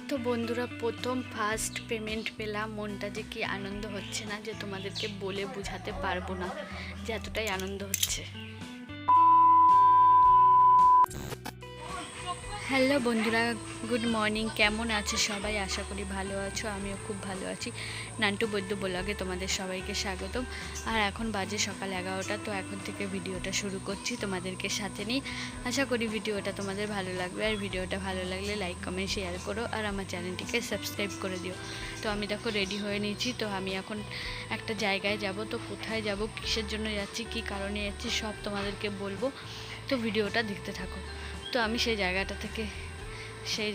তো বন্ধুরা, প্রথম ফার্স্ট পেমেন্ট পেলাম, মনটা যে কি আনন্দ হচ্ছে না যে তোমাদেরকে বলে বোঝাতে পারবো না যে এতটাই আনন্দ হচ্ছে। হ্যালো বন্ধুরা, গুড মর্নিং। কেমন আছো সবাই? আশা করি ভালো আছো, আমিও খুব ভালো আছি। নান্টু বৈদ্য ব্লগে তোমাদের সবাইকে স্বাগতম। আর এখন বাজে সকাল 11টা। তো এখন থেকে ভিডিওটা শুরু করছি তোমাদেরকে সাথে নিয়ে। আশা করি ভিডিওটা তোমাদের ভালো লাগবে, আর ভিডিওটা ভালো লাগলে লাইক কমেন্ট শেয়ার করো, আর আমার চ্যানেলটিকে সাবস্ক্রাইব করে দিও। তো আমি দেখো রেডি হয়ে নিয়েছি। তো আমি এখন একটা জায়গায় যাব। তো কোথায় যাব, কিসের জন্য যাচ্ছি, কী কারণে যাচ্ছি, সব তোমাদেরকে বলবো। তো ভিডিওটা দেখতে থাকো। তো আমি সেই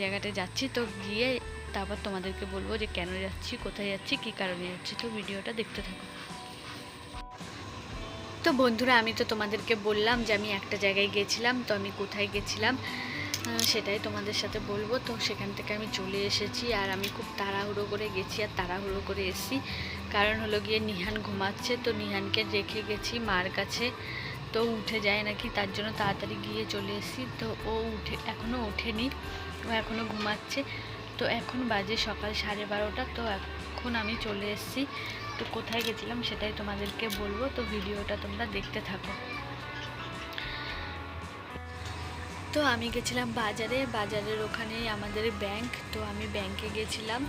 জায়গাটায় যাচ্ছি। তো গিয়ে তারপর তোমাদেরকে বলবো যে কেন যাচ্ছি, কোথায় যাচ্ছি, কী কারণে যাচ্ছি। তো ভিডিওটা দেখতে থাকো। তো বন্ধুরা, আমি তো তোমাদেরকে বললাম যে আমি একটা জায়গায় গেছিলাম। তো আমি কোথায় গেছিলাম সেটাই তোমাদের সাথে বলবো। তো সেখান থেকে আমি চলে এসেছি, আর আমি খুব তাড়াহুড়ো করে গেছি আর তাড়াহুড়ো করে এসেছি। কারণ হলো গিয়ে নিহান ঘুমাচ্ছে। তো নিহানকে রেখে গেছি মার কাছে। তো উঠে যায় নাকি, তার জন্য তাড়াতাড়ি গিয়ে চলে এসেছি। তো ও এখনও ওঠেনি, ও এখনও ঘুমাচ্ছে। তো এখন বাজে সকাল 12:30। তো এখন আমি চলে এসেছি। তো কোথায় গেছিলাম সেটাই তোমাদেরকে বলবো। তো ভিডিওটা তোমরা দেখতে থাকো। তো আমি গেছিলাম বাজারের ওখানেই আমাদের ব্যাংক। তো আমি ব্যাংকে গেছিলাম।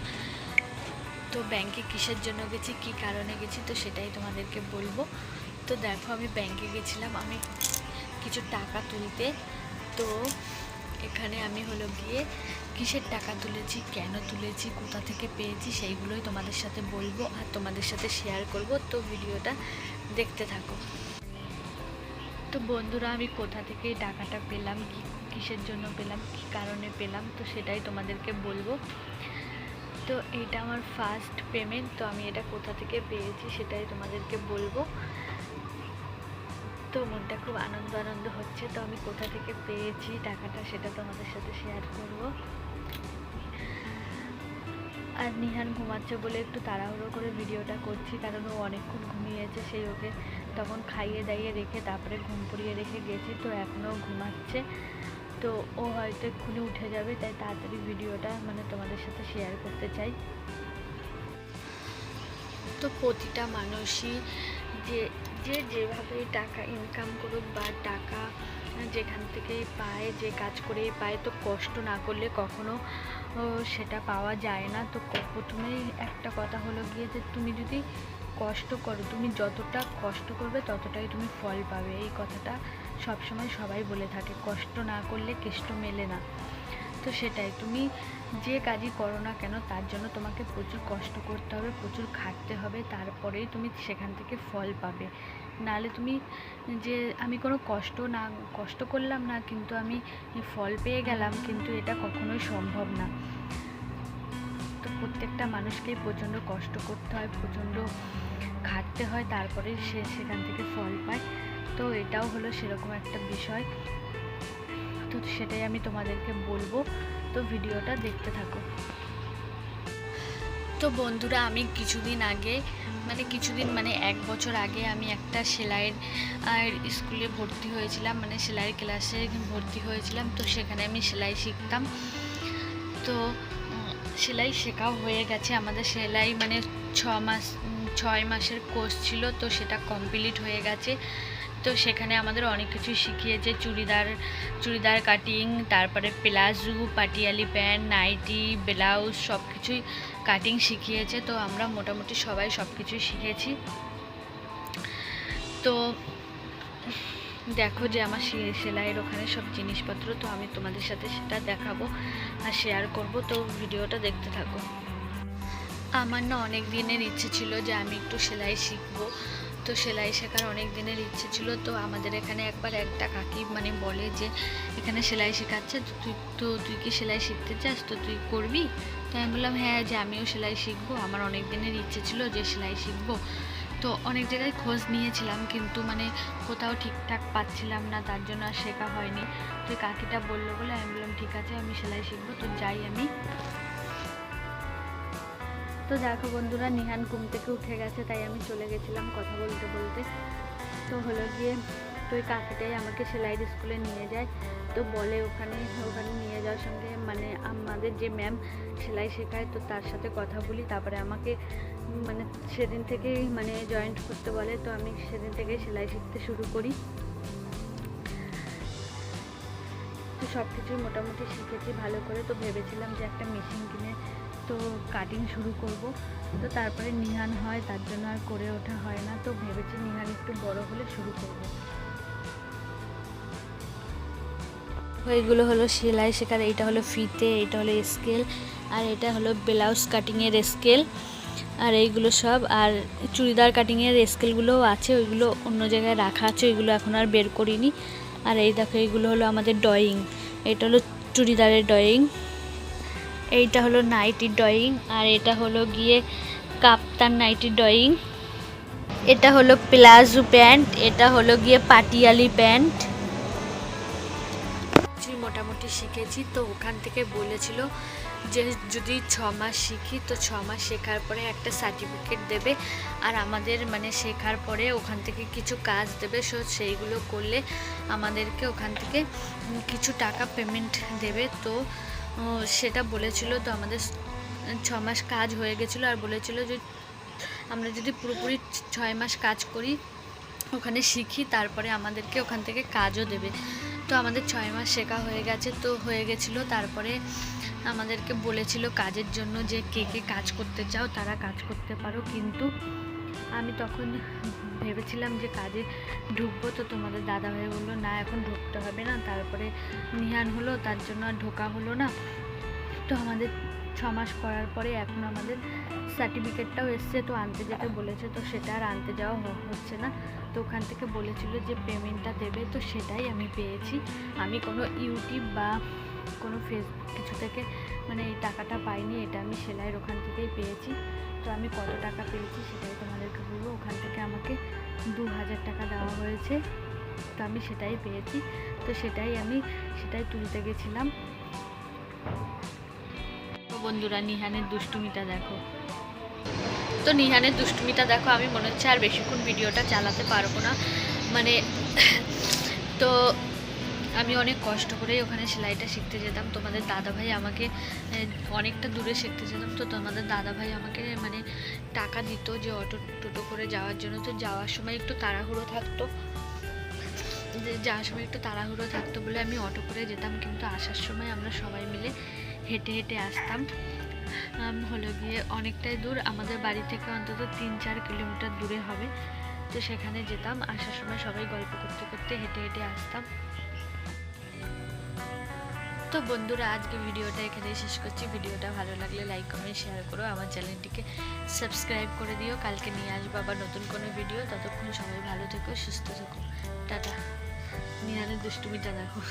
তো ব্যাংকে কিসের জন্য গেছি, কী কারণে গেছি, তো সেটাই তোমাদেরকে বলবো। তো দেখো, আমি ব্যাংকে গেছিলাম আমি কিছু টাকা তুলতে। তো এখানে আমি হলো গিয়ে কিসের টাকা তুলেছি, কেন তুলেছি, কোথা থেকে পেয়েছি, সেইগুলোই তোমাদের সাথে বলবো আর তোমাদের সাথে শেয়ার করব। তো ভিডিওটা দেখতে থাকো। তো বন্ধুরা, আমি কোথা থেকে এই টাকাটা পেলাম, কিসের জন্য পেলাম, কী কারণে পেলাম, তো সেটাই তোমাদেরকে বলবো। তো এইটা আমার ফার্স্ট পেমেন্ট। তো আমি এটা কোথা থেকে পেয়েছি সেটাই তোমাদেরকে বলবো। তো মনটা খুব আনন্দ হচ্ছে। তো আমি কোথা থেকে পেয়েছি টাকাটা সেটা তোমাদের সাথে শেয়ার করব। আর নিহান ঘুমাচ্ছে বলে একটু তাড়াহুড়ো করে ভিডিওটা করছি, কারণ ও অনেকক্ষণ ঘুমিয়েছে। সেই ওকে তখন খাইয়ে দাইয়ে রেখে তারপরে ঘুম পড়িয়ে রেখে গেছি। তো এখনও ঘুমাচ্ছে। তো ও হয়তো এক্ষুনি উঠে যাবে, তাই তাড়াতাড়ি ভিডিওটা তোমাদের সাথে শেয়ার করতে চাই। তো প্রতিটা মানুষই যেভাবে টাকা ইনকাম করুক বা টাকা যেখান থেকে পায়, যে কাজ করে পায়, তো কষ্ট না করলে কখনো সেটা পাওয়া যায় না। তো প্রথমেই একটা কথা হলো গিয়ে যে তুমি যদি কষ্ট করো, তুমি যতটা কষ্ট করবে ততটাই তুমি ফল পাবে। এই কথাটা সবসময় সবাই বলে থাকে, কষ্ট না করলে কেষ্ট মেলে না। তো সেটাই, তুমি যে কাজই করো না কেন তার জন্য তোমাকে প্রচুর কষ্ট করতে হবে, প্রচুর খাটতে হবে, তারপরেই তুমি সেখান থেকে ফল পাবে। নাহলে তুমি যে আমি কোনো কষ্ট করলাম না কিন্তু আমি ফল পেয়ে গেলাম, কিন্তু এটা কখনোই সম্ভব না। তো প্রত্যেকটা মানুষকেই প্রচণ্ড কষ্ট করতে হয়, প্রচণ্ড খাটতে হয়, তারপরে সে সেখান থেকে ফল পায়। তো এটাও হলো সেরকম একটা বিষয়। তো সেটাই আমি তোমাদেরকে বলবো। তো ভিডিওটা দেখতে থাকো। তো বন্ধুরা, আমি কিছুদিন 1 বছর আগে আমি একটা সেলাইয়ের স্কুলে ভর্তি হয়েছিলাম, সেলাইয়ের ক্লাসে ভর্তি হয়েছিলাম। তো সেখানে আমি সেলাই শিখতাম। তো সেলাই শেখাও হয়ে গেছে। আমাদের সেলাই 6 মাসের কোর্স ছিল। তো সেটা কমপ্লিট হয়ে গেছে। তো সেখানে আমাদের অনেক কিছুই শিখিয়েছে, চুড়িদার কাটিং, তারপরে প্লাজো, পাটিয়ালি প্যান্ট, নাইটি, ব্লাউজ, সব কিছুই কাটিং শিখিয়েছে। তো আমরা মোটামুটি সবাই সব কিছুই শিখেছি। তো দেখো যে আমার সেলাইয়ের ওখানে সব জিনিসপত্র, তো আমি তোমাদের সাথে সেটা দেখাবো আর শেয়ার করব। তো ভিডিওটা দেখতে থাকো। আমার অনেক দিনের ইচ্ছে ছিল যে আমি একটু সেলাই শিখবো। তো সেলাই শেখার অনেক দিনের ইচ্ছে ছিল। তো আমাদের এখানে একবার একটা কাকি বলে যে এখানে সেলাই শেখাচ্ছে, তুই কি সেলাই শিখতে চাস, তো তুই করবি? তো আমি বললাম হ্যাঁ, যে আমিও সেলাই শিখবো, আমার অনেক দিনের ইচ্ছে ছিল যে সেলাই শিখবো। তো অনেক জায়গায় খোঁজ নিয়েছিলাম, কিন্তু কোথাও ঠিকঠাক পাচ্ছিলাম না, তার জন্য আর শেখা হয়নি। তো কাকিটা বললো বলে আমি বললাম ঠিক আছে, আমি সেলাই শিখবো। তো যাই আমি। তো দেখো বন্ধুরা, নিহান ঘুম থেকে উঠে গেছে, তাই আমি চলে গেছিলাম কথা বলতে বলতে। তো হলো গিয়ে তো ওই কাকিটাই আমাকে সেলাইয়ের স্কুলে নিয়ে যায়। তো বলে ওখানে নিয়ে যাওয়ার সঙ্গে মানে আমাদের যে ম্যাম সেলাই শেখায়, তো তার সাথে কথা বলি, তারপরে আমাকে মানে সেদিন থেকেই মানে জয়েন্ট করতে বলে। তো আমি সেদিন থেকেই সেলাই শিখতে শুরু করি। তো সব কিছুই মোটামুটি শিখেছি ভালো করে। তো ভেবেছিলাম যে একটা মেশিন কিনে তো কাটিং শুরু করব, তো তারপরে নিহান হয়, তার জন্য আর করে ওঠা হয় না। তো ভেবেছি নিহান একটু বড় হলে শুরু করব। এইগুলো হলো সেলাই শেখার, এইটা হলো ফিতে, এটা হলো স্কেল, আর এটা হলো ব্লাউজ কাটিংয়ের স্কেল, আর এইগুলো সব। আর চুড়িদার কাটিংয়ের স্কেলগুলোও আছে, ওইগুলো অন্য জায়গায় রাখা আছে, ওইগুলো এখন আর বের করিনি। আর এই দেখো এইগুলো হলো আমাদের ড্রয়িং, এটা হলো চুড়িদারের ড্রয়িং, এইটা হলো নাইটির ড্রয়িং, আর এটা হলো গিয়ে কাপ্তান নাইটির ড্রয়িং, এটা হলো প্লাজো প্যান্ট, এটা হলো গিয়ে পাটিয়ালি প্যান্ট। মোটামুটি শিখেছি। তো ওখান থেকে বলেছিল যে যদি 6 মাস শিখি তো 6 মাস শেখার পরে একটা সার্টিফিকেট দেবে, আর আমাদের মানে শেখার পরে ওখান থেকে কিছু কাজ দেবে, সেইগুলো করলে আমাদেরকে ওখান থেকে কিছু টাকা পেমেন্ট দেবে। তো সেটা বলেছিল। তো আমাদের 6 মাস কাজ হয়ে গেছিলো, আর বলেছিল যে আমরা যদি পুরোপুরি 6 মাস কাজ করি ওখানে শিখি, তারপরে আমাদেরকে ওখান থেকে কাজও দেবে। তো আমাদের 6 মাস শেখা হয়ে গেছে, তো হয়ে গেছিলো। তারপরে আমাদেরকে বলেছিল কাজের জন্য যে কে কে কাজ করতে চাও তারা কাজ করতে পারো, কিন্তু আমি তখন ভেবেছিলাম যে কাজে ঢুকবো। তো তোমাদের দাদাভাই বললো না এখন ঢুকতে হবে না, তারপরে নিহান হলো, তার জন্য আর ঢোকা হলো না। তো আমাদের 6 মাস করার পরে এখন আমাদের সার্টিফিকেটটাও এসছে, তো আনতে যেতে বলেছে, তো সেটা আর আনতে যাওয়া হচ্ছে না। তো ওখান থেকে বলেছিল যে পেমেন্টটা দেবে, তো সেটাই আমি পেয়েছি। আমি কোনো ইউটিউব বা কোনো ফেসবুক কিছু থেকে মানে এই টাকাটা পাইনি, এটা আমি সেলাইয়ের ওখান থেকেই পেয়েছি। তো আমি কত টাকা পেয়েছি সেটাই তোমাদেরকে বলবো। ওখান থেকে আমাকে 2000 টাকা দেওয়া হয়েছে, তো আমি সেটাই পেয়েছি। তো সেটাই তুলতে গেছিলাম। বন্ধুরা নিহানের দুষ্টুমিটা দেখো, তো নিহানের দুষ্টুমিটা দেখো। আমি মনে হচ্ছে আর বেশিক্ষণ ভিডিওটা চালাতে পারবো না, মানে তো আমি অনেক কষ্ট করেই ওখানে সেলাইটা শিখতে যেতাম। তোমাদের দাদাভাই আমাকে অনেকটা দূরে শিখতে যেতাম, তো তোমাদের দাদাভাই আমাকে মানে টাকা দিত যে টোটো করে যাওয়ার জন্য। তো যাওয়ার সময় একটু তাড়াহুড়ো থাকতো বলে আমি অটো করে যেতাম, কিন্তু আসার সময় আমরা সবাই মিলে হেঁটে হেঁটে আসতাম। হলো গিয়ে অনেকটাই দূর, আমাদের বাড়ি থেকে অন্তত 3-4 কিলোমিটার দূরে হবে। তো সেখানে যেতাম, আসার সময় সবাই গল্প করতে করতে হেঁটে হেঁটে আসতাম। তো বন্ধুরা আজকে ভিডিওটা এখানেই শেষ করছি। ভিডিওটা ভালো লাগলে লাইক কমেন্ট শেয়ার করো, আমার চ্যানেলটিকে সাবস্ক্রাইব করে দিও। কালকে নিয়ে আসবো আবার নতুন কোনো ভিডিও। ততক্ষণ সবাই ভালো থেকো, সুস্থ থেকো, টাটা। নিহানের দুষ্টুমিটা দেখো।